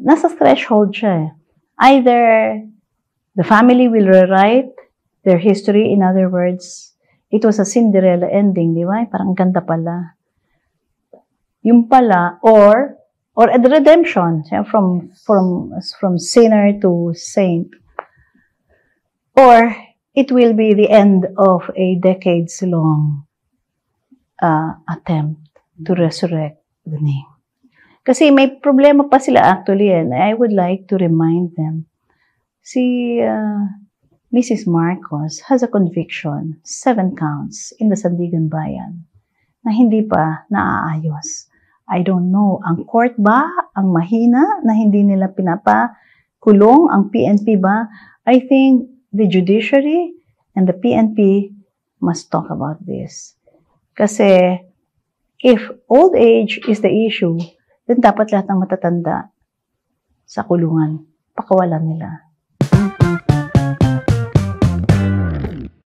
nasa threshold siya eh. Either the family will rewrite their history, in other words, it was a Cinderella ending, di ba? Parang ganda pala. Yung pala, or a redemption, from sinner to saint. Or it will be the end of a decades-long attempt to resurrect the name. Kasi may problema pa sila actually, and I would like to remind them. Si Mrs. Marcos has a conviction, 7 counts in the Sandigan Bayan, na hindi pa naaayos. I don't know, ang court ba ang mahina na hindi nila pinapakulong? Ang PNP ba? I think the judiciary and the PNP must talk about this. Kasi if old age is the issue, then dapat lahat ng matatanda sa kulungan, pakawalan nila.